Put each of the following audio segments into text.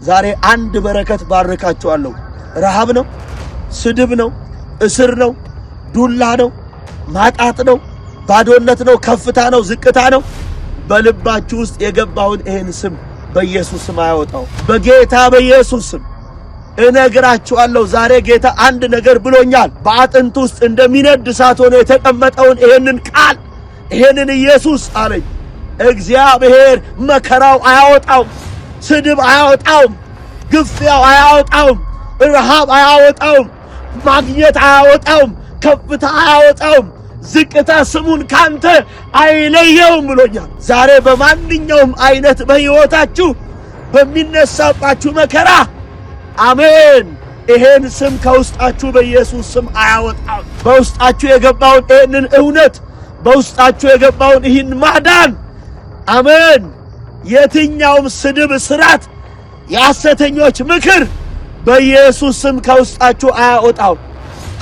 ዛሬ አንድ በረከት ባርካችኋለሁ። ረሃብ ነው፣ ስድብ ነው፣ እስር ነው፣ ዱላ ነው፣ ማጣት ነው፣ ባዶነት ነው፣ ከፍታ ነው፣ ዝቅታ ነው። በልባችሁ ውስጥ የገባውን ይሄን ስም በኢየሱስ ስም አያወጣው። በጌታ በኢየሱስ ስም እነግራችኋለሁ። ዛሬ ጌታ አንድ ነገር ብሎኛል። በአጥንት ውስጥ እንደሚነድ እሳት ሆኖ የተቀመጠውን ይሄንን ቃል ይሄንን ኢየሱስ አለኝ። እግዚአብሔር መከራው አያወጣውም፣ ስድብ አያወጣውም፣ ግፊያው አያወጣውም፣ ረሃብ አያወጣውም፣ ማግኘት አያወጣውም፣ ከፍታ አያወጣውም፣ ዝቅታ ስሙን ካንተ አይለየውም ብሎኛል። ዛሬ በማንኛውም አይነት በሕይወታችሁ በሚነሳባችሁ መከራ አሜን፣ ይሄን ስም ከውስጣችሁ በኢየሱስ ስም አያወጣም። በውስጣችሁ የገባውን ይሄንን እውነት፣ በውስጣችሁ የገባውን ይህን ማዳን አሜን፣ የትኛውም ስድብ፣ ስራት፣ የሐሰተኞች ምክር በኢየሱስ ስም ከውስጣችሁ አያወጣው።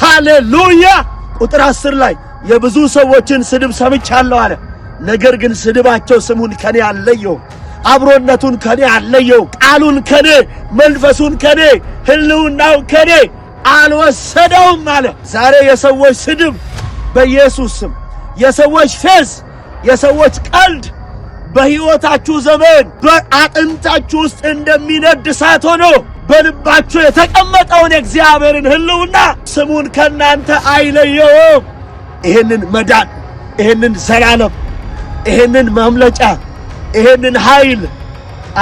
ሃሌሉያ። ቁጥር 10 ላይ የብዙ ሰዎችን ስድብ ሰምቻለሁ አለ። ነገር ግን ስድባቸው ስሙን ከኔ አለየው፣ አብሮነቱን ከኔ አለየው፣ ቃሉን ከኔ፣ መንፈሱን ከኔ፣ ህልውናውን ከኔ አልወሰደውም አለ። ዛሬ የሰዎች ስድብ በኢየሱስ ስም፣ የሰዎች ፌዝ፣ የሰዎች ቀልድ በሕይወታችሁ ዘመን በአጥንታችሁ ውስጥ እንደሚነድ እሳት ሆኖ በልባችሁ የተቀመጠውን የእግዚአብሔርን ህልውና ስሙን ከናንተ አይለየውም። ይሄንን መዳን፣ ይሄንን ዘላለም፣ ይሄንን ማምለጫ፣ ይሄንን ኃይል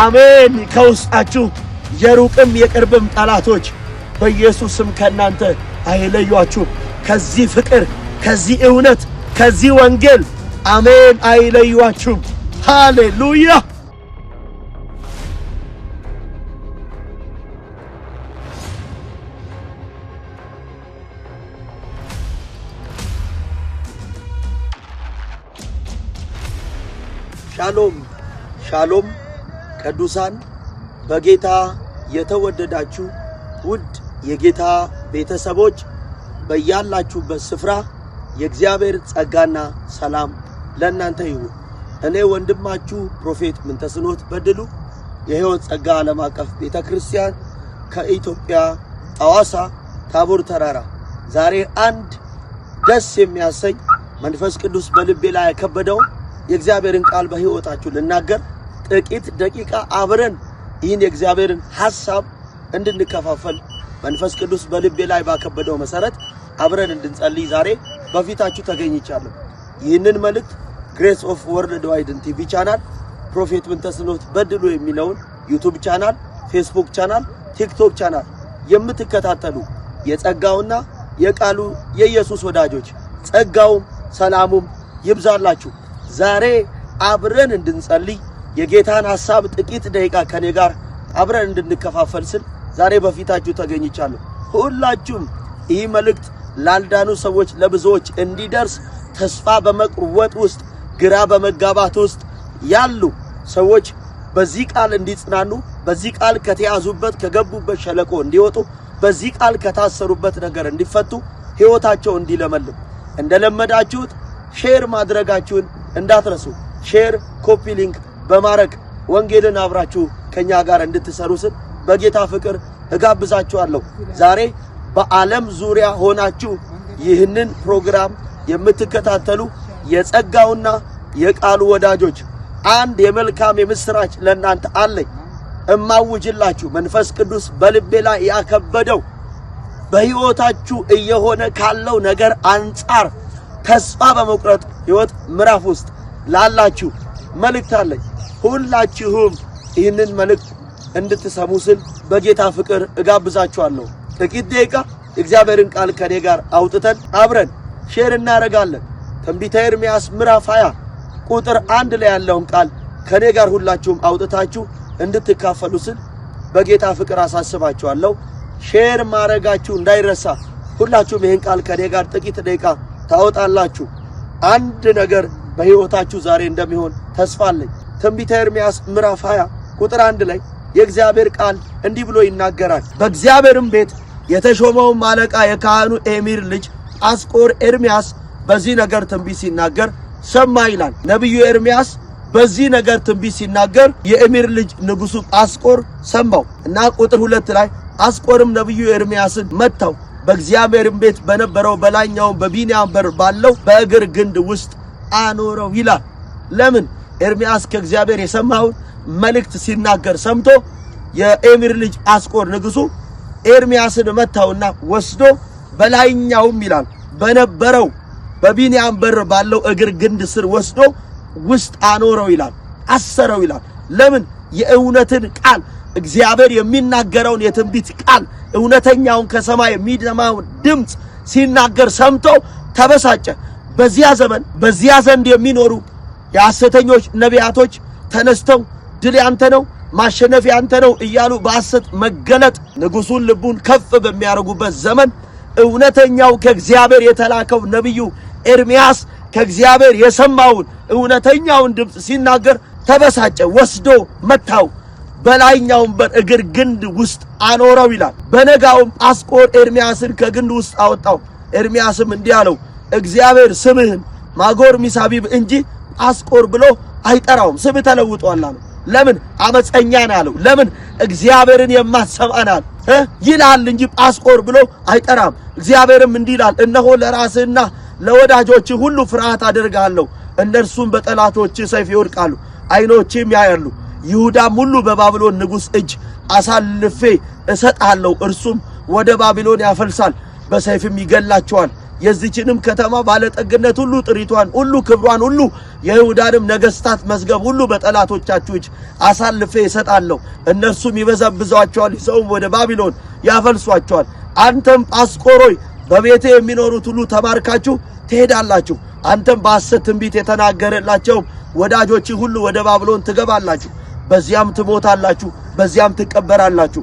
አሜን ከውስጣችሁ የሩቅም የቅርብም ጠላቶች በኢየሱስ ስም ከናንተ አይለዩአችሁ። ከዚህ ፍቅር፣ ከዚህ እውነት፣ ከዚህ ወንጌል አሜን አይለዩአችሁም። ሃሌሉያ። ሻሎም ሻሎም። ቅዱሳን በጌታ የተወደዳችሁ ውድ የጌታ ቤተሰቦች በያላችሁበት ስፍራ የእግዚአብሔር ጸጋና ሰላም ለእናንተ ይሁን። እኔ ወንድማችሁ ፕሮፌት ምንተስኖት በድሉ የሕይወት ጸጋ ዓለም አቀፍ ቤተ ክርስቲያን ከኢትዮጵያ ሐዋሳ ታቦር ተራራ ዛሬ አንድ ደስ የሚያሰኝ መንፈስ ቅዱስ በልቤ ላይ ያከበደው የእግዚአብሔርን ቃል በሕይወታችሁ ልናገር ጥቂት ደቂቃ አብረን ይህን የእግዚአብሔርን ሐሳብ እንድንከፋፈል መንፈስ ቅዱስ በልቤ ላይ ባከበደው መሰረት አብረን እንድንጸልይ ዛሬ በፊታችሁ ተገኝቻለሁ። ይህንን መልእክት ግሬስ ኦፍ ወርልድ ዋይድ ቲቪ ቻናል፣ ፕሮፌት ምንተስኖት በድሉ የሚለውን ዩቲዩብ ቻናል፣ ፌስቡክ ቻናል፣ ቲክቶክ ቻናል የምትከታተሉ የጸጋውና የቃሉ የኢየሱስ ወዳጆች ጸጋውም ሰላሙም ይብዛላችሁ። ዛሬ አብረን እንድንጸልይ የጌታን ሐሳብ ጥቂት ደቂቃ ከኔ ጋር አብረን እንድንከፋፈል ስል ዛሬ በፊታችሁ ተገኝቻለሁ። ሁላችሁም ይህ መልእክት ላልዳኑ ሰዎች ለብዙዎች እንዲደርስ ተስፋ በመቁረጥ ውስጥ ግራ በመጋባት ውስጥ ያሉ ሰዎች በዚህ ቃል እንዲጽናኑ፣ በዚህ ቃል ከተያዙበት ከገቡበት ሸለቆ እንዲወጡ፣ በዚህ ቃል ከታሰሩበት ነገር እንዲፈቱ፣ ሕይወታቸው እንዲለመልም እንደለመዳችሁት ሼር ማድረጋችሁን እንዳትረሱ። ሼር፣ ኮፒ ሊንክ በማድረግ ወንጌልን አብራችሁ ከኛ ጋር እንድትሰሩ ስል በጌታ ፍቅር እጋብዛችኋለሁ። ዛሬ በዓለም ዙሪያ ሆናችሁ ይህንን ፕሮግራም የምትከታተሉ የጸጋውና የቃሉ ወዳጆች አንድ የመልካም የምስራች ለእናንተ አለኝ። እማውጅላችሁ መንፈስ ቅዱስ በልቤ ላይ ያከበደው በሕይወታችሁ እየሆነ ካለው ነገር አንጻር ተስፋ በመቁረጥ ሕይወት ምዕራፍ ውስጥ ላላችሁ መልእክት አለኝ። ሁላችሁም ይህንን መልእክት እንድትሰሙ ስል በጌታ ፍቅር እጋብዛችኋለሁ። ጥቂት ደቂቃ እግዚአብሔርን ቃል ከኔ ጋር አውጥተን አብረን ሼር እናደርጋለን። ትንቢተ ኤርምያስ ምዕራፍ 20 ቁጥር 1 ላይ ያለውን ቃል ከኔ ጋር ሁላችሁም አውጥታችሁ እንድትካፈሉ ስል በጌታ ፍቅር አሳስባችኋለሁ። ሼር ማድረጋችሁ እንዳይረሳ። ሁላችሁም ይህን ቃል ከኔ ጋር ጥቂት ደቂቃ ታወጣላችሁ። አንድ ነገር በሕይወታችሁ ዛሬ እንደሚሆን ተስፋ አለኝ። ትንቢተ ኤርምያስ ምዕራፍ 20 ቁጥር 1 ላይ የእግዚአብሔር ቃል እንዲህ ብሎ ይናገራል። በእግዚአብሔርም ቤት የተሾመው አለቃ የካህኑ ኤሚር ልጅ ጳስቆር ኤርምያስ በዚህ ነገር ትንቢት ሲናገር ሰማ ይላል። ነቢዩ ኤርምያስ በዚህ ነገር ትንቢት ሲናገር የኤሚር ልጅ ንጉሱ አስቆር ሰማው እና ቁጥር 2 ላይ አስቆርም ነብዩ ኤርሚያስን መታው በእግዚአብሔርም ቤት በነበረው በላይኛው በቢንያም በር ባለው በእግር ግንድ ውስጥ አኖረው ይላል። ለምን? ኤርሚያስ ከእግዚአብሔር የሰማው መልእክት ሲናገር ሰምቶ የኤሚር ልጅ አስቆር ንጉሱ ኤርሚያስን መታውና ወስዶ በላይኛውም ይላል በነበረው በቢንያም በር ባለው እግር ግንድ ስር ወስዶ ውስጥ አኖረው ይላል፣ አሰረው ይላል። ለምን? የእውነትን ቃል እግዚአብሔር የሚናገረውን የትንቢት ቃል እውነተኛውን ከሰማይ የሚደማው ድምጽ ሲናገር ሰምቶ ተበሳጨ። በዚያ ዘመን በዚያ ዘንድ የሚኖሩ የሐሰተኞች ነቢያቶች ተነስተው ድል ያንተ ነው ማሸነፍ ያንተ ነው እያሉ በሐሰት መገለጥ ንጉሱን ልቡን ከፍ በሚያረጉበት ዘመን እውነተኛው ከእግዚአብሔር የተላከው ነብዩ ኤርሚያስ ከእግዚአብሔር የሰማውን እውነተኛውን ድምጽ ሲናገር ተበሳጨ። ወስዶ መታው በላይኛው በር እግር ግንድ ውስጥ አኖረው ይላል። በነጋውም አስቆር ኤርሚያስን ከግንድ ውስጥ አወጣው። ኤርሚያስም እንዲህ አለው፣ እግዚአብሔር ስምህን ማጎር ሚሳቢብ እንጂ አስቆር ብሎ አይጠራውም፣ ስም ተለውጧል አለው። ለምን? አመፀኛ ነው አለው። ለምን? እግዚአብሔርን የማሰማናል ይላል እንጂ አስቆር ብሎ አይጠራም። እግዚአብሔርም እንዲህ ይላል፣ እነሆ ለራስህና ለወዳጆች ሁሉ ፍርሃት አደርጋለሁ፣ እነርሱም በጠላቶች ሰይፍ ይወድቃሉ፣ አይኖችም ያያሉ። ይሁዳም ሁሉ በባቢሎን ንጉሥ እጅ አሳልፌ እሰጣለሁ፣ እርሱም ወደ ባቢሎን ያፈልሳል፣ በሰይፍም ይገላቸዋል። የዚህችንም ከተማ ባለጠግነት ሁሉ ጥሪቷን ሁሉ ክብሯን ሁሉ የይሁዳንም ነገሥታት መዝገብ ሁሉ በጠላቶቻችሁ እጅ አሳልፌ እሰጣለሁ፣ እነርሱም ይበዘብዟቸዋል፣ ይዘውም ወደ ባቢሎን ያፈልሷቸዋል። አንተም አስቆር ሆይ በቤቴ የሚኖሩት ሁሉ ተማርካችሁ ትሄዳላችሁ። አንተም በሐሰት ትንቢት የተናገረላቸው ወዳጆች ሁሉ ወደ ባቢሎን ትገባላችሁ፣ በዚያም ትሞታላችሁ፣ በዚያም ትቀበራላችሁ።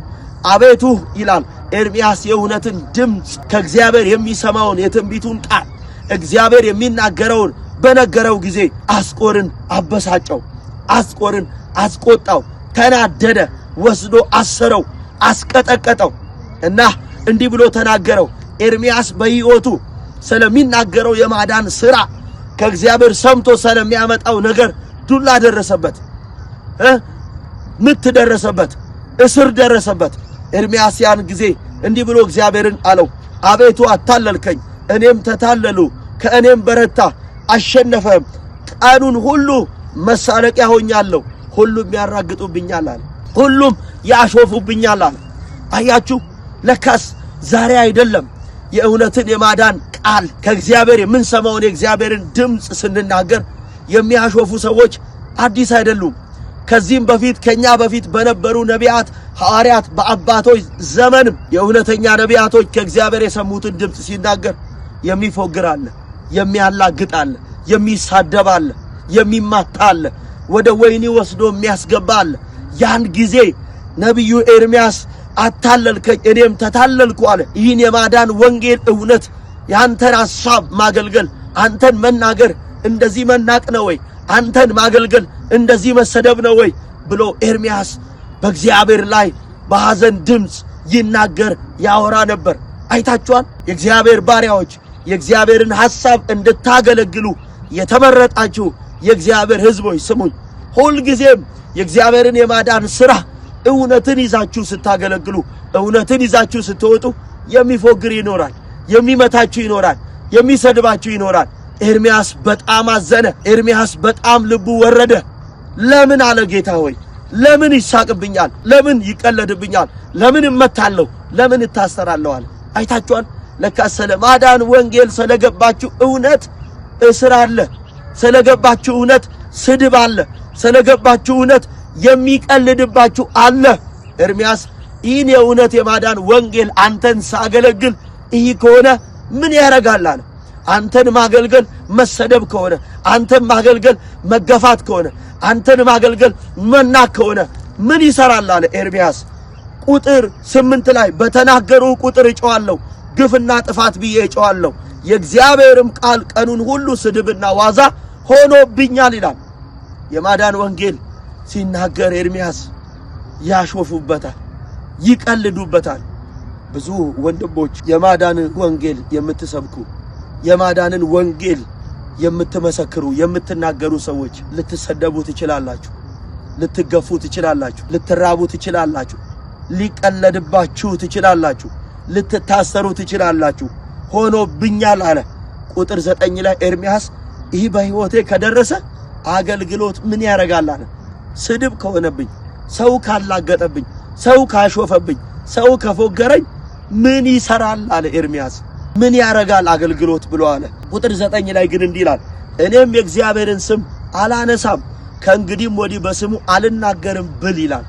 አቤቱ ይላል ኤርሚያስ የእውነትን ድምጽ ከእግዚአብሔር የሚሰማውን የትንቢቱን ቃል እግዚአብሔር የሚናገረውን በነገረው ጊዜ አስቆርን አበሳጨው፣ አስቆርን አስቆጣው፣ ተናደደ፣ ወስዶ አሰረው፣ አስቀጠቀጠው እና እንዲህ ብሎ ተናገረው። ኤርሚያስ በሕይወቱ ስለሚናገረው የማዳን ሥራ ከእግዚአብሔር ሰምቶ ስለሚያመጣው ነገር ዱላ ደረሰበት፣ ምት ደረሰበት፣ እስር ደረሰበት። ኤርሚያስ ያን ጊዜ እንዲህ ብሎ እግዚአብሔርን አለው፣ አቤቱ አታለልከኝ፣ እኔም ተታለሉ፣ ከእኔም በረታ፣ አሸነፈ። ቀኑን ሁሉ መሳለቂያ ሆኛለሁ፣ ሁሉም ያራግጡብኛል አለ፣ ሁሉም ያሾፉብኛል አለ። አያችሁ፣ ለካስ ዛሬ አይደለም የእውነትን የማዳን ቃል ከእግዚአብሔር የምንሰማውን የእግዚአብሔርን ድምጽ ስንናገር የሚያሾፉ ሰዎች አዲስ አይደሉም። ከዚህም በፊት ከኛ በፊት በነበሩ ነቢያት ሐዋርያት በአባቶች ዘመንም የእውነተኛ ነቢያቶች ከእግዚአብሔር የሰሙትን ድምጽ ሲናገር የሚፎግር አለ፣ የሚያላግጥ አለ፣ የሚሳደብ አለ፣ የሚማታ አለ፣ ወደ ወህኒ ወስዶ የሚያስገባ አለ። ያን ጊዜ ነቢዩ ኤርሚያስ አታለልከኝ እኔም ተታለልኩ አለ። ይህን የማዳን ወንጌል እውነት ያንተን ሐሳብ ማገልገል አንተን መናገር እንደዚህ መናቅ ነው ወይ? አንተን ማገልገል እንደዚህ መሰደብ ነው ወይ ብሎ ኤርሚያስ በእግዚአብሔር ላይ በሐዘን ድምጽ ይናገር ያወራ ነበር። አይታችኋል። የእግዚአብሔር ባሪያዎች የእግዚአብሔርን ሐሳብ እንድታገለግሉ የተመረጣችሁ የእግዚአብሔር ሕዝቦች ስሙኝ። ሁል ጊዜም የእግዚአብሔርን የማዳን ሥራ እውነትን ይዛችሁ ስታገለግሉ፣ እውነትን ይዛችሁ ስትወጡ የሚፎግር ይኖራል፣ የሚመታችሁ ይኖራል፣ የሚሰድባችሁ ይኖራል። ኤርሚያስ በጣም አዘነ። ኤርሚያስ በጣም ልቡ ወረደ። ለምን አለ ጌታ ሆይ ለምን ይሳቅብኛል? ለምን ይቀለድብኛል? ለምን እመታለሁ? ለምን እታሰራለሁ አለ። አይታችኋል። ለካ ስለ ማዳን ወንጌል ስለገባችሁ እውነት እስር አለ፣ ስለገባችሁ እውነት ስድብ አለ፣ ስለገባችሁ እውነት የሚቀልድባችሁ አለ። ኤርሚያስ ይህን የእውነት የማዳን ወንጌል አንተን ሳገለግል ይህ ከሆነ ምን ያረጋል አለ። አንተን ማገልገል መሰደብ ከሆነ፣ አንተን ማገልገል መገፋት ከሆነ፣ አንተን ማገልገል መናቅ ከሆነ ምን ይሰራል አለ ኤርሚያስ። ቁጥር 8 ላይ በተናገሩ ቁጥር እጨዋለሁ፣ ግፍና ጥፋት ብዬ እጨዋለሁ፣ የእግዚአብሔርም ቃል ቀኑን ሁሉ ስድብና ዋዛ ሆኖብኛል ይላል። የማዳን ወንጌል ሲናገር ኤርሚያስ ያሾፉበታል፣ ይቀልዱበታል። ብዙ ወንድሞች የማዳንን ወንጌል የምትሰብኩ የማዳንን ወንጌል የምትመሰክሩ የምትናገሩ ሰዎች ልትሰደቡ ትችላላችሁ፣ ልትገፉ ትችላላችሁ፣ ልትራቡ ትችላላችሁ፣ ሊቀለድባችሁ ትችላላችሁ፣ ልትታሰሩ ትችላላችሁ። ሆኖብኛል አለ። ቁጥር 9 ላይ ኤርምያስ ይህ በሕይወቴ ከደረሰ አገልግሎት ምን ያረጋል አለ። ስድብ ከሆነብኝ፣ ሰው ካላገጠብኝ፣ ሰው ካሾፈብኝ፣ ሰው ከፎገረኝ ምን ይሰራል አለ ኤርምያስ። ምን ያረጋል አገልግሎት ብሎ አለ። ቁጥር 9 ላይ ግን እንዲህ ይላል፣ እኔም የእግዚአብሔርን ስም አላነሳም ከእንግዲህም ወዲህ በስሙ አልናገርም ብል ይላል።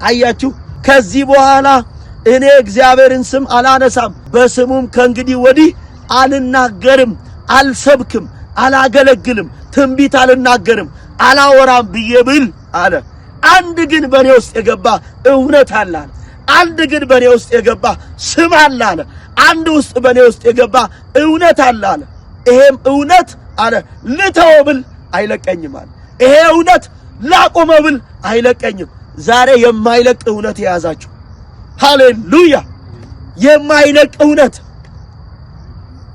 አያችሁ፣ ከዚህ በኋላ እኔ እግዚአብሔርን ስም አላነሳም በስሙም ከእንግዲህ ወዲህ አልናገርም፣ አልሰብክም፣ አላገለግልም፣ ትንቢት አልናገርም፣ አላወራም ብዬ ብል አለ። አንድ ግን በእኔ ውስጥ የገባ እውነት አለ። አንድ ግን በእኔ ውስጥ የገባ ስም አለ። አንድ ውስጥ በእኔ ውስጥ የገባ እውነት አለ። ይሄም እውነት አለ ልተወው ብል አይለቀኝም አለ። ይሄ እውነት ላቆመው ብል አይለቀኝም። ዛሬ የማይለቅ እውነት የያዛችሁ ሃሌሉያ! የማይለቅ እውነት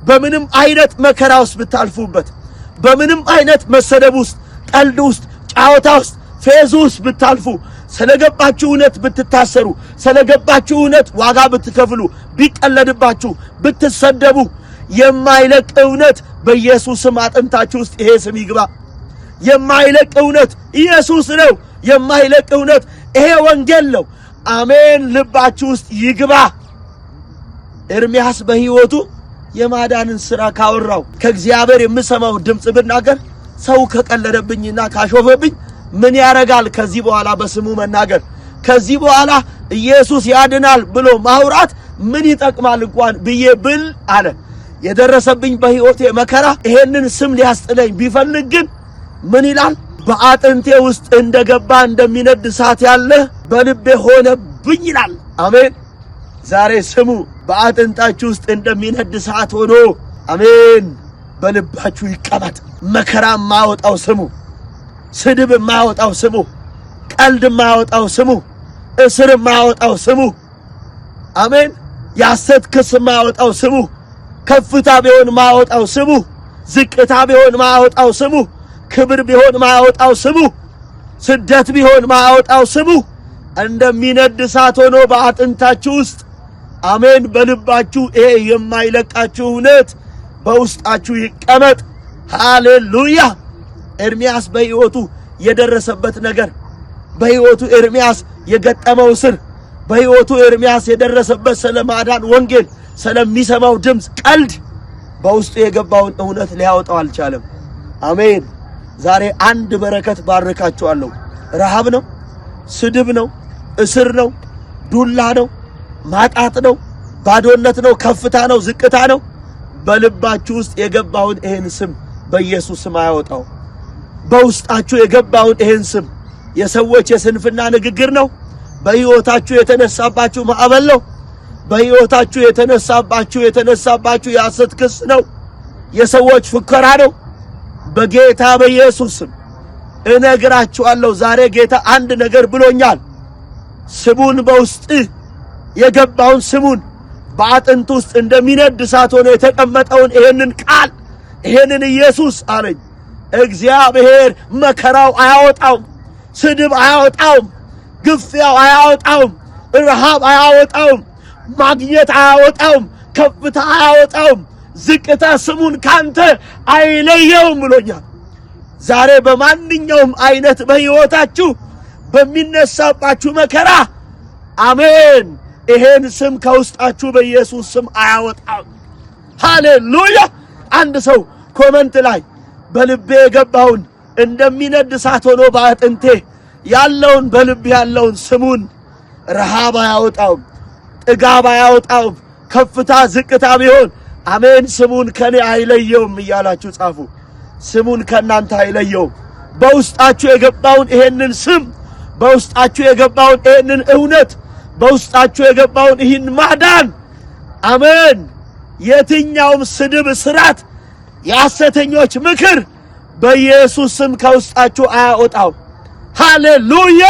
በምንም አይነት መከራ ውስጥ ብታልፉበት፣ በምንም አይነት መሰደብ ውስጥ፣ ቀልድ ውስጥ፣ ጫወታ ውስጥ፣ ፌዝ ውስጥ ብታልፉ፣ ስለገባችሁ እውነት ብትታሰሩ፣ ስለገባችሁ እውነት ዋጋ ብትከፍሉ፣ ቢቀለድባችሁ፣ ብትሰደቡ፣ የማይለቅ እውነት በኢየሱስም አጥንታችሁ ውስጥ ይሄ ስም ይግባ። የማይለቅ እውነት ኢየሱስ ነው። የማይለቅ እውነት ይሄ ወንጌል ነው። አሜን። ልባችሁ ውስጥ ይግባ። ኤርምያስ በሕይወቱ የማዳንን ሥራ ካወራው ከእግዚአብሔር የምሰማው ድምፅ ብናገር ሰው ከቀለደብኝና ካሾፈብኝ ምን ያረጋል? ከዚህ በኋላ በስሙ መናገር፣ ከዚህ በኋላ ኢየሱስ ያድናል ብሎ ማውራት ምን ይጠቅማል እንኳን ብዬ ብል አለ። የደረሰብኝ በሕይወቴ መከራ ይሄንን ስም ሊያስጥለኝ ቢፈልግ ግን ምን ይላል? በአጥንቴ ውስጥ እንደገባ እንደሚነድ እሳት ያለ በልቤ ሆነብኝ ይላል። አሜን። ዛሬ ስሙ በአጥንታችሁ ውስጥ እንደሚነድ እሳት ሆኖ አሜን በልባችሁ ይቀመጥ። መከራ ማወጣው ስሙ፣ ስድብ ማወጣው ስሙ፣ ቀልድ ማወጣው ስሙ፣ እስር ማወጣው ስሙ። አሜን። ያሰት ክስ ማወጣው ስሙ፣ ከፍታ ቢሆን ማወጣው ስሙ፣ ዝቅታ ቢሆን ማወጣው ስሙ፣ ክብር ቢሆን ማወጣው ስሙ፣ ስደት ቢሆን ማወጣው ስሙ። እንደሚነድ እሳት ሆኖ በአጥንታችሁ ውስጥ አሜን በልባችሁ ይሄ የማይለቃችሁ እውነት በውስጣችሁ ይቀመጥ። ሃሌሉያ! ኤርምያስ በሕይወቱ የደረሰበት ነገር፣ በሕይወቱ ኤርምያስ የገጠመው እስር፣ በሕይወቱ ኤርምያስ የደረሰበት ስለማዳን ወንጌል ስለሚሰማው ድምፅ ቀልድ በውስጡ የገባውን እውነት ሊያወጣው አልቻለም። አሜን። ዛሬ አንድ በረከት ባርካችኋለሁ። ረሃብ ነው፣ ስድብ ነው፣ እስር ነው፣ ዱላ ነው፣ ማጣት ነው፣ ባዶነት ነው፣ ከፍታ ነው፣ ዝቅታ ነው። በልባችሁ ውስጥ የገባውን ይሄን ስም በኢየሱስ ስም አያወጣው። በውስጣችሁ የገባውን ይሄን ስም የሰዎች የስንፍና ንግግር ነው። በሕይወታችሁ የተነሳባችሁ ማዕበል ነው። በሕይወታችሁ የተነሳባችሁ የሐሰት ክስ ነው። የሰዎች ፉከራ ነው። በጌታ በኢየሱስ ስም እነግራችኋለሁ። ዛሬ ጌታ አንድ ነገር ብሎኛል። ስሙን በውስጥ የገባውን ስሙን በአጥንት ውስጥ እንደሚነድ እሳት ሆኖ የተቀመጠውን ይሄንን ቃል ይሄንን ኢየሱስ አለኝ። እግዚአብሔር መከራው አያወጣውም፣ ስድብ አያወጣውም፣ ግፊያው አያወጣውም፣ ረሃብ አያወጣውም፣ ማግኘት አያወጣውም፣ ከፍታ አያወጣውም፣ ዝቅታ ስሙን ካንተ አይለየውም ብሎኛል። ዛሬ በማንኛውም አይነት በሕይወታችሁ በሚነሳባችሁ መከራ አሜን ይሄን ስም ከውስጣችሁ በኢየሱስ ስም አያወጣም። ሃሌሉያ! አንድ ሰው ኮመንት ላይ በልቤ የገባውን እንደሚነድ እሳት ሆኖ በአጥንቴ ያለውን በልቤ ያለውን ስሙን ረሃብ አያወጣውም፣ ጥጋብ አያወጣውም፣ ከፍታ ዝቅታ ቢሆን አሜን ስሙን ከኔ አይለየውም እያላችሁ ጻፉ። ስሙን ከናንተ አይለየውም። በውስጣችሁ የገባውን ይሄንን ስም፣ በውስጣችሁ የገባውን ይሄንን እውነት፣ በውስጣችሁ የገባውን ይህን ማዳን አሜን የትኛውም ስድብ፣ ስራት፣ የሐሰተኞች ምክር በኢየሱስ ስም ከውስጣችሁ አያወጣው። ሃሌሉያ!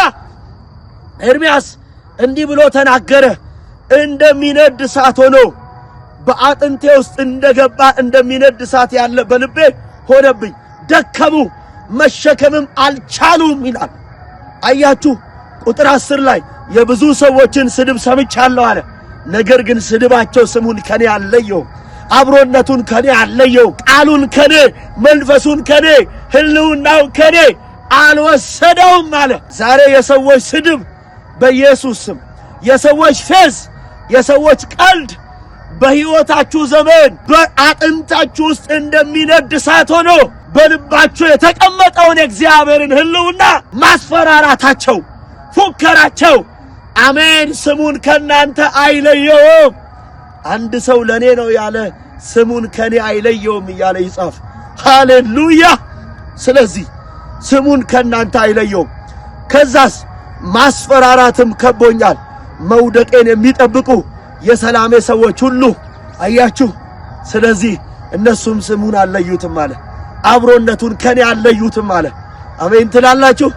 ኤርምያስ እንዲህ ብሎ ተናገረ። እንደሚነድ እሳት ሆኖ በአጥንቴ ውስጥ እንደገባ እንደሚነድ እሳት ያለ በልቤ ሆነብኝ፣ ደከሙ፣ መሸከምም አልቻሉም ይላል። አያችሁ ቁጥር 10 ላይ የብዙ ሰዎችን ስድብ ሰምቻለሁ አለ። ነገር ግን ስድባቸው ስሙን ከኔ አለየው፣ አብሮነቱን ከኔ አለየው፣ ቃሉን ከኔ፣ መንፈሱን ከኔ፣ ህልውናው ከኔ አልወሰደውም አለ። ዛሬ የሰዎች ስድብ በኢየሱስ ስም፣ የሰዎች ፌዝ፣ የሰዎች ቀልድ በሕይወታችሁ ዘመን በአጥንታችሁ ውስጥ እንደሚነድ እሳት ሆኖ በልባችሁ የተቀመጠውን የእግዚአብሔርን ህልውና ማስፈራራታቸው፣ ፉከራቸው አሜን ስሙን ከናንተ አይለየውም። አንድ ሰው ለኔ ነው ያለ ስሙን ከኔ አይለየውም እያለ ይጻፍ። ሃሌሉያ። ስለዚህ ስሙን ከናንተ አይለየውም። ከዛስ ማስፈራራትም ከቦኛል፣ መውደቄን የሚጠብቁ የሰላሜ ሰዎች ሁሉ አያችሁ። ስለዚህ እነሱም ስሙን አለዩትም አለ፣ አብሮነቱን ከኔ አለዩትም አለ። አሜን ትላላችሁ?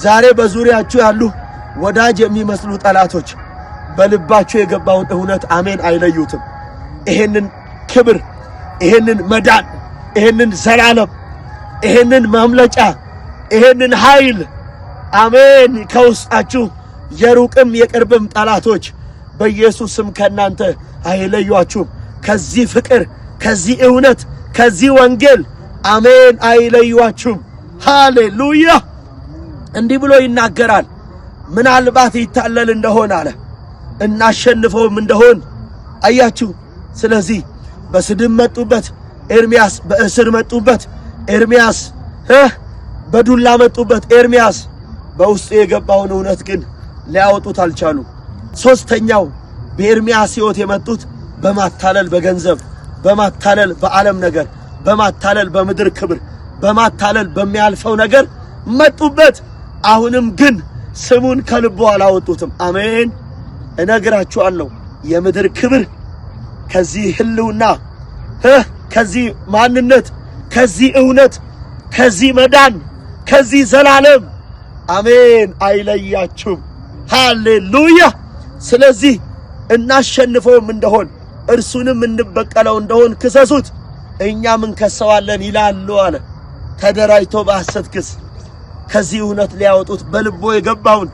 ዛሬ በዙሪያችሁ ያሉ ወዳጅ የሚመስሉ ጠላቶች በልባችሁ የገባውን እውነት አሜን አይለዩትም። ይሄንን ክብር፣ ይሄንን መዳን፣ ይሄንን ዘላለም፣ ይሄንን ማምለጫ፣ ይሄንን ኃይል አሜን ከውስጣችሁ የሩቅም የቅርብም ጠላቶች በኢየሱስ ስም ከናንተ አይለዩአችሁም። ከዚህ ፍቅር፣ ከዚህ እውነት፣ ከዚህ ወንጌል አሜን አይለዩአችሁም። ሃሌሉያ። እንዲህ ብሎ ይናገራል። ምናልባት ይታለል እንደሆነ አለ እናሸንፈውም እንደሆን አያችሁ። ስለዚህ በስድብ መጡበት ኤርምያስ፣ በእስር መጡበት ኤርምያስ፣ በዱላ መጡበት ኤርምያስ። በውስጡ የገባውን እውነት ግን ሊያወጡት አልቻሉ። ሶስተኛው በኤርምያስ ሕይወት የመጡት በማታለል በገንዘብ፣ በማታለል በዓለም ነገር፣ በማታለል በምድር ክብር፣ በማታለል በሚያልፈው ነገር መጡበት። አሁንም ግን ስሙን ከልቡ አላወጡትም። አሜን። እነግራችኋለሁ የምድር ክብር ከዚህ ህልውና፣ ከዚህ ማንነት፣ ከዚህ እውነት፣ ከዚህ መዳን፣ ከዚህ ዘላለም አሜን አይለያችሁም። ሃሌሉያ። ስለዚህ እናሸንፈውም እንደሆን እርሱንም እንበቀለው እንደሆን ክሰሱት፣ እኛም እንከሰዋለን ይላሉ አለ። ተደራጅቶ በሐሰት ክስ ከዚህ እውነት ሊያወጡት በልቦ የገባውን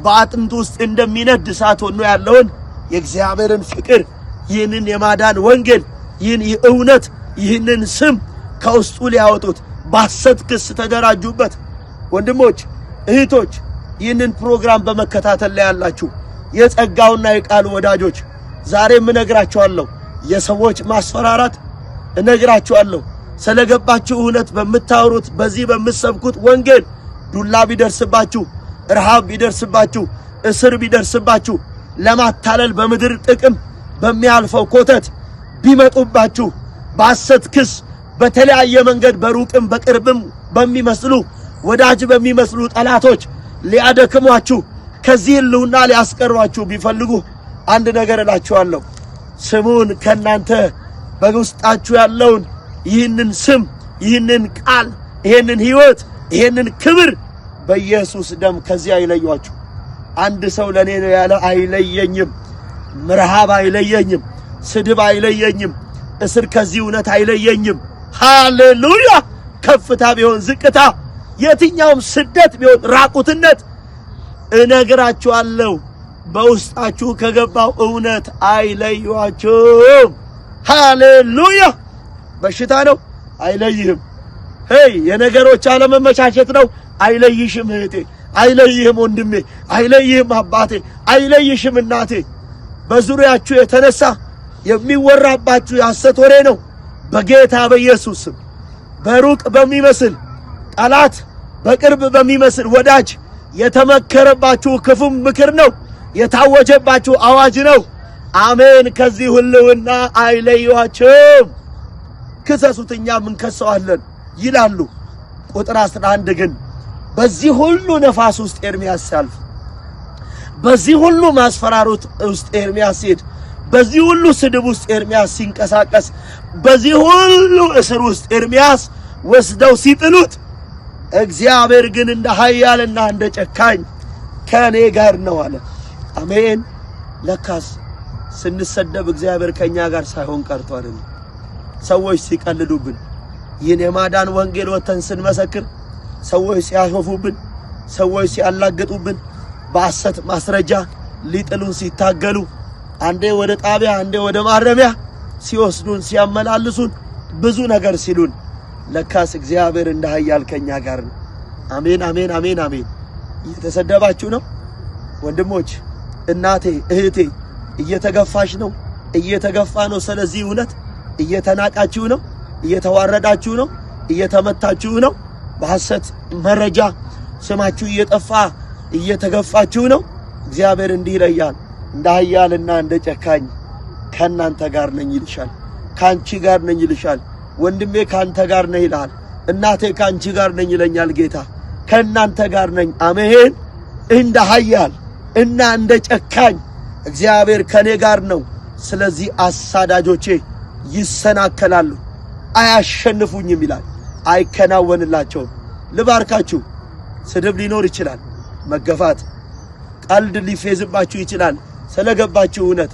በአጥንቱ ውስጥ እንደሚነድ እሳት ሆኖ ያለውን የእግዚአብሔርን ፍቅር፣ ይህንን የማዳን ወንጌል፣ ይህን እውነት፣ ይህንን ስም ከውስጡ ሊያወጡት በሐሰት ክስ ተደራጁበት። ወንድሞች እህቶች፣ ይህንን ፕሮግራም በመከታተል ላይ ያላችሁ የጸጋውና የቃሉ ወዳጆች ዛሬም እነግራችኋለሁ የሰዎች ማስፈራራት እነግራችኋለሁ። ስለገባችሁ እውነት በምታወሩት በዚህ በምትሰብኩት ወንጌል ዱላ ቢደርስባችሁ፣ ረሃብ ቢደርስባችሁ፣ እስር ቢደርስባችሁ፣ ለማታለል በምድር ጥቅም በሚያልፈው ኮተት ቢመጡባችሁ፣ በሐሰት ክስ በተለያየ መንገድ በሩቅም በቅርብም በሚመስሉ ወዳጅ በሚመስሉ ጠላቶች ሊያደክሟችሁ ከዚህ ህልውና ሊያስቀሯችሁ ቢፈልጉ አንድ ነገር እላችኋለሁ። ስሙን ከናንተ በውስጣችሁ ያለውን ይህንን ስም፣ ይህንን ቃል፣ ይህንን ሕይወት፣ ይህንን ክብር በኢየሱስ ደም ከዚህ አይለዩአችሁ። አንድ ሰው ለኔ ነው ያለ አይለየኝም። ረሃብ አይለየኝም፣ ስድብ አይለየኝም፣ እስር ከዚህ እውነት አይለየኝም። ሃሌሉያ። ከፍታ ቢሆን ዝቅታ፣ የትኛውም ስደት ቢሆን ራቁትነት እነግራችኋለሁ በውስጣችሁ ከገባው እውነት አይለዩአችሁም። ሃሌሉያ። በሽታ ነው አይለይህም። የነገሮች አለመመቻቸት ነው አይለይሽም እህቴ፣ አይለይህም ወንድሜ፣ አይለይህም አባቴ፣ አይለይሽም እናቴ። በዙሪያችሁ የተነሳ የሚወራባችሁ የሐሰት ወሬ ነው። በጌታ በኢየሱስ ስም በሩቅ በሚመስል ጠላት፣ በቅርብ በሚመስል ወዳጅ የተመከረባችሁ ክፉም ምክር ነው፣ የታወጀባችሁ አዋጅ ነው። አሜን። ከዚህ ህልውና አይለዩአችሁም። ክሰሱት፣ እኛም እንከሰዋለን ይላሉ። ቁጥር 11 ግን በዚህ ሁሉ ነፋስ ውስጥ ኤርምያስ ሲያልፍ፣ በዚህ ሁሉ ማስፈራሩት ውስጥ ኤርምያስ ሲሄድ፣ በዚህ ሁሉ ስድብ ውስጥ ኤርምያስ ሲንቀሳቀስ፣ በዚህ ሁሉ እስር ውስጥ ኤርምያስ ወስደው ሲጥሉት፣ እግዚአብሔር ግን እንደ ኃያልና እንደ ጨካኝ ከኔ ጋር ነው አለ። አሜን። ለካስ ስንሰደብ እግዚአብሔር ከኛ ጋር ሳይሆን ቀርቶ አይደለም። ሰዎች ሲቀልዱብን፣ ይህን የማዳን ወንጌል ወተን ስንመሰክር ሰዎች ሲያሾፉብን፣ ሰዎች ሲያላግጡብን፣ በሐሰት ማስረጃ ሊጥሉን ሲታገሉ፣ አንዴ ወደ ጣቢያ አንዴ ወደ ማረሚያ ሲወስዱን ሲያመላልሱን ብዙ ነገር ሲሉን ለካስ እግዚአብሔር እንደ ኃያል ከኛ ጋር ነው። አሜን አሜን አሜን አሜን። እየተሰደባችሁ ነው ወንድሞች፣ እናቴ፣ እህቴ፣ እየተገፋሽ ነው፣ እየተገፋ ነው። ስለዚህ እውነት እየተናቃችሁ ነው፣ እየተዋረዳችሁ ነው፣ እየተመታችሁ ነው። በሐሰት መረጃ ስማችሁ እየጠፋ እየተገፋችሁ ነው። እግዚአብሔር እንዲህ ይለያል፣ እንደ ኃያልና እንደ ጨካኝ ከናንተ ጋር ነኝ ይልሻል። ካንቺ ጋር ነኝ ይልሻል። ወንድሜ ካንተ ጋር ነኝ ይላል። እናቴ ካንቺ ጋር ነኝ ይለኛል ጌታ። ከናንተ ጋር ነኝ። አሜን። እንደ ኃያል እና እንደ ጨካኝ እግዚአብሔር ከኔ ጋር ነው። ስለዚህ አሳዳጆቼ ይሰናከላሉ፣ አያሸንፉኝም ይላል። አይከናወንላቸውም። ልባርካችሁ። ስድብ ሊኖር ይችላል፣ መገፋት፣ ቀልድ ሊፌዝባችሁ ይችላል። ስለገባችሁ እውነት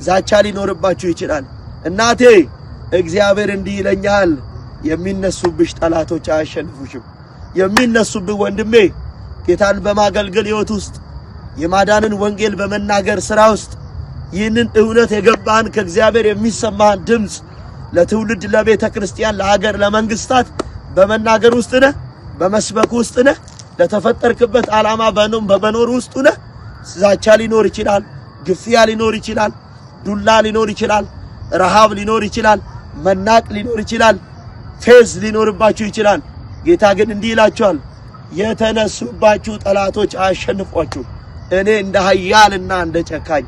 ዛቻ ሊኖርባችሁ ይችላል። እናቴ እግዚአብሔር እንዲህ ይለኛል፣ የሚነሱብሽ ጠላቶች አያሸንፉሽም። የሚነሱብህ ወንድሜ ጌታን በማገልገል ሕይወት ውስጥ የማዳንን ወንጌል በመናገር ሥራ ውስጥ ይህንን እውነት የገባህን ከእግዚአብሔር የሚሰማህን ድምፅ ለትውልድ፣ ለቤተ ክርስቲያን፣ ለሀገር፣ ለመንግስታት በመናገር ውስጥ ነህ፣ በመስበክ ውስጥ ነህ። ለተፈጠርክበት ዓላማ በመኖር ውስጥ ነህ። ዛቻ ሊኖር ይችላል፣ ግፊያ ሊኖር ይችላል፣ ዱላ ሊኖር ይችላል፣ ረሃብ ሊኖር ይችላል፣ መናቅ ሊኖር ይችላል፣ ፌዝ ሊኖርባችሁ ይችላል። ጌታ ግን እንዲህ ይላችኋል፣ የተነሱባችሁ ጠላቶች አያሸንፏችሁ። እኔ እንደ ኃያልና እንደ ጨካኝ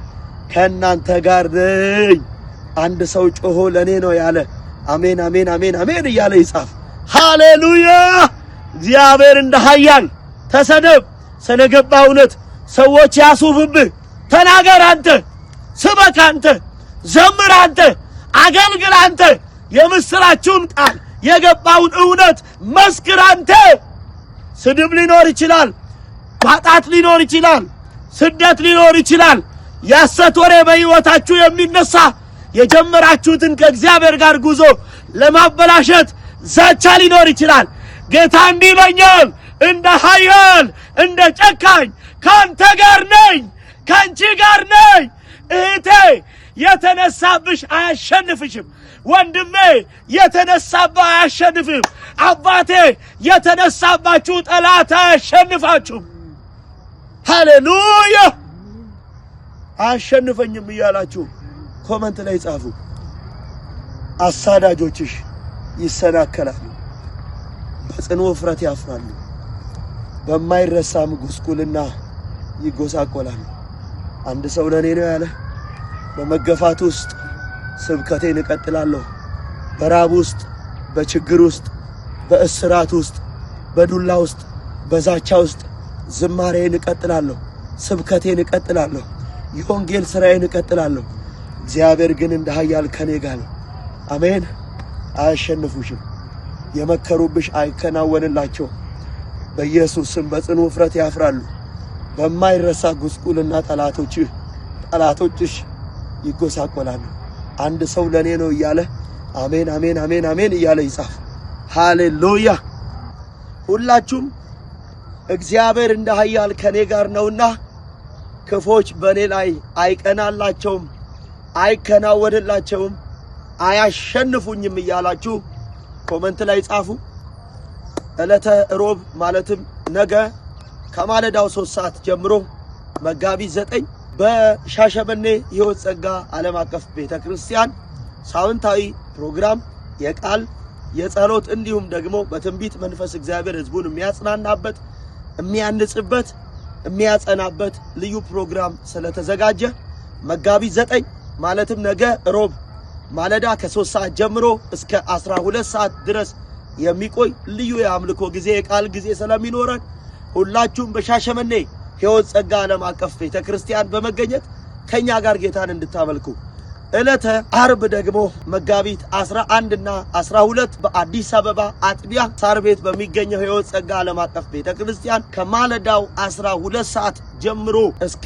ከናንተ ጋር ነኝ። አንድ ሰው ጮሆ ለኔ ነው ያለ አሜን አሜን አሜን አሜን እያለ ይጻፍ። ሃሌሉያ። እግዚአብሔር እንደ ኃያል። ተሰደብ፣ ስለገባ እውነት ሰዎች ያሱብብህ። ተናገር አንተ፣ ስበክ አንተ፣ ዘምር አንተ፣ አገልግል አንተ። የምስራችሁን ቃል የገባውን እውነት መስክር አንተ። ስድብ ሊኖር ይችላል፣ ማጣት ሊኖር ይችላል፣ ስደት ሊኖር ይችላል። ያሰት ወሬ በሕይወታችሁ የሚነሳ የጀመራችሁትን ከእግዚአብሔር ጋር ጉዞ ለማበላሸት ዛቻ ሊኖር ይችላል። ጌታ እንዲህ ይለኛል፣ እንደ ኃያል እንደ ጨካኝ ካንተ ጋር ነኝ፣ ካንቺ ጋር ነኝ። እህቴ የተነሳብሽ አያሸንፍሽም። ወንድሜ የተነሳብህ አያሸንፍም። አባቴ የተነሳባችሁ ጠላት አያሸንፋችሁም። ሃሌሉያ። አያሸንፈኝም እያላችሁ ኮመንት ላይ ጻፉ። አሳዳጆችሽ ይሰናከላሉ፣ በጽኑ ውፍረት ያፍራሉ፣ በማይረሳም ጉስቁልና ይጎሳቆላሉ። አንድ ሰው ለኔ ነው ያለ፣ በመገፋት ውስጥ ስብከቴን እቀጥላለሁ፣ በራብ ውስጥ፣ በችግር ውስጥ፣ በእስራት ውስጥ፣ በዱላ ውስጥ፣ በዛቻ ውስጥ ዝማሬን እቀጥላለሁ፣ ስብከቴን እቀጥላለሁ፣ የወንጌል ሥራዬን እቀጥላለሁ። እግዚአብሔር ግን እንደ ኃያል ከኔ ጋር ነው። አሜን። አያሸንፉሽም። የመከሩብሽ አይከናወንላቸው። በኢየሱስ ስም በጽኑ ውፍረት ያፍራሉ፣ በማይረሳ ጉስቁልና ጠላቶችሽ ይጎሳቆላሉ። አንድ ሰው ለኔ ነው እያለ አሜን አሜን አሜን አሜን እያለ ይጻፍ። ሃሌሉያ። ሁላችሁም እግዚአብሔር እንደ ኃያል ከኔ ጋር ነውና ክፎች በኔ ላይ አይቀናላቸውም፣ አይከናወንላቸውም፣ አያሸንፉኝም እያላችሁ ኮመንት ላይ ጻፉ። ዕለተ ሮብ ማለትም ነገ ከማለዳው 3 ሰዓት ጀምሮ መጋቢት 9 በሻሸመኔ ሕይወት ጸጋ ዓለም አቀፍ ቤተክርስቲያን ሳምንታዊ ፕሮግራም የቃል የጸሎት እንዲሁም ደግሞ በትንቢት መንፈስ እግዚአብሔር ሕዝቡን የሚያጽናናበት የሚያንጽበት የሚያጸናበት ልዩ ፕሮግራም ስለተዘጋጀ መጋቢት 9 ማለትም ነገ ሮብ ማለዳ ከ3 ሰዓት ጀምሮ እስከ 12 ሰዓት ድረስ የሚቆይ ልዩ የአምልኮ ጊዜ የቃል ጊዜ ስለሚኖረን ሁላችሁም በሻሸመኔ ሕይወት ጸጋ ዓለም አቀፍ ቤተክርስቲያን በመገኘት ከኛ ጋር ጌታን እንድታመልኩ። ዕለተ ዓርብ ደግሞ መጋቢት 11 እና 12 በአዲስ አበባ አጥቢያ ሳር ቤት በሚገኘው ሕይወት ጸጋ ዓለም አቀፍ ቤተክርስቲያን ከማለዳው 12 ሰዓት ጀምሮ እስከ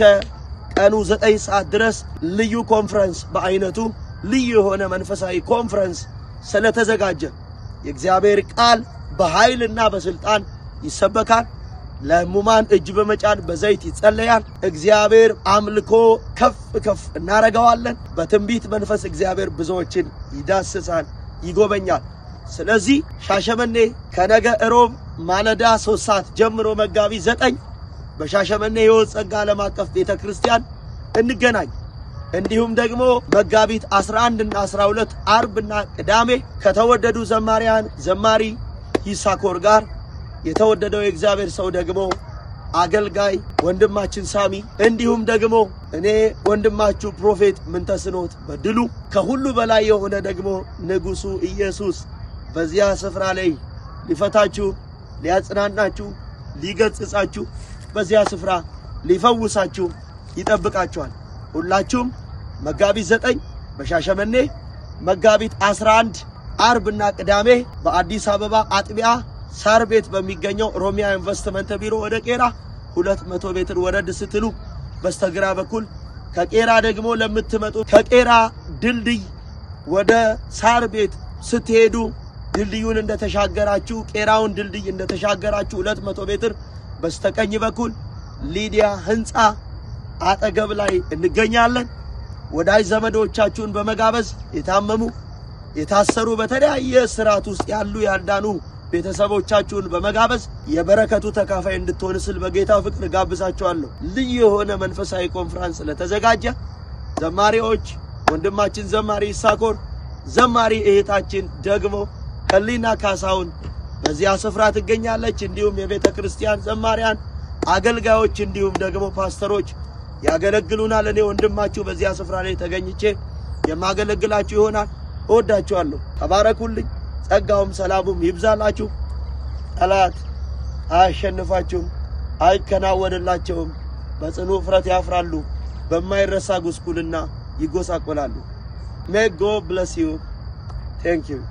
ቀኑ 9 ሰዓት ድረስ ልዩ ኮንፈረንስ በአይነቱ ልዩ የሆነ መንፈሳዊ ኮንፈረንስ ስለተዘጋጀ የእግዚአብሔር ቃል በኃይልና በስልጣን ይሰበካል። ለሕሙማን እጅ በመጫን በዘይት ይጸለያል። እግዚአብሔር አምልኮ ከፍ ከፍ እናረጋዋለን። በትንቢት መንፈስ እግዚአብሔር ብዙዎችን ይዳስሳል፣ ይጎበኛል። ስለዚህ ሻሸመኔ ከነገ እሮብ ማለዳ 3 ሰዓት ጀምሮ መጋቢት 9 በሻሸመኔ ሕይወት ጸጋ ዓለም አቀፍ ቤተክርስቲያን እንገናኝ። እንዲሁም ደግሞ መጋቢት 11 እና 12 አርብና ቅዳሜ ከተወደዱ ዘማሪያን ዘማሪ ይሳኮር ጋር የተወደደው የእግዚአብሔር ሰው ደግሞ አገልጋይ ወንድማችን ሳሚ እንዲሁም ደግሞ እኔ ወንድማችሁ ፕሮፌት ምንተስኖት በድሉ ከሁሉ በላይ የሆነ ደግሞ ንጉሱ ኢየሱስ በዚያ ስፍራ ላይ ሊፈታችሁ፣ ሊያጽናናችሁ፣ ሊገጽጻችሁ በዚያ ስፍራ ሊፈውሳችሁ ይጠብቃችኋል። ሁላችሁም መጋቢት 9 በሻሸመኔ፣ መጋቢት 11 አርብና ቅዳሜ በአዲስ አበባ አጥቢያ ሳር ቤት በሚገኘው ሮሚያ ኢንቨስትመንት ቢሮ ወደ ቄራ 200 ሜትር ወረድ ስትሉ በስተግራ በኩል ከቄራ ደግሞ ለምትመጡ ከቄራ ድልድይ ወደ ሳር ቤት ስትሄዱ ድልድዩን እንደተሻገራችሁ ቄራውን ድልድይ እንደተሻገራችሁ 200 ሜትር በስተቀኝ በኩል ሊዲያ ህንጻ አጠገብ ላይ እንገኛለን። ወዳጅ ዘመዶቻችሁን በመጋበዝ የታመሙ የታሰሩ በተለያየ ስርዓት ውስጥ ያሉ ያልዳኑ ቤተሰቦቻችሁን በመጋበዝ የበረከቱ ተካፋይ እንድትሆኑ ስል በጌታ ፍቅር ጋብዛችኋለሁ። ልዩ የሆነ መንፈሳዊ ኮንፈረንስ ለተዘጋጀ ዘማሪዎች ወንድማችን ዘማሪ ይሳኮር፣ ዘማሪ እህታችን ደግሞ ህሊና ካሳውን በዚያ ስፍራ ትገኛለች። እንዲሁም የቤተ ክርስቲያን ዘማሪያን አገልጋዮች እንዲሁም ደግሞ ፓስተሮች ያገለግሉናል። እኔ ወንድማችሁ በዚያ ስፍራ ላይ ተገኝቼ የማገለግላችሁ ይሆናል። እወዳችኋለሁ። ተባረኩልኝ። ጸጋውም ሰላሙም ይብዛላችሁ። ጠላት አያሸንፋችሁም፣ አይከናወንላቸውም። በጽኑ እፍረት ያፍራሉ፣ በማይረሳ ጉስቁልና ይጎሳቆላሉ። May God bless you. Thank you.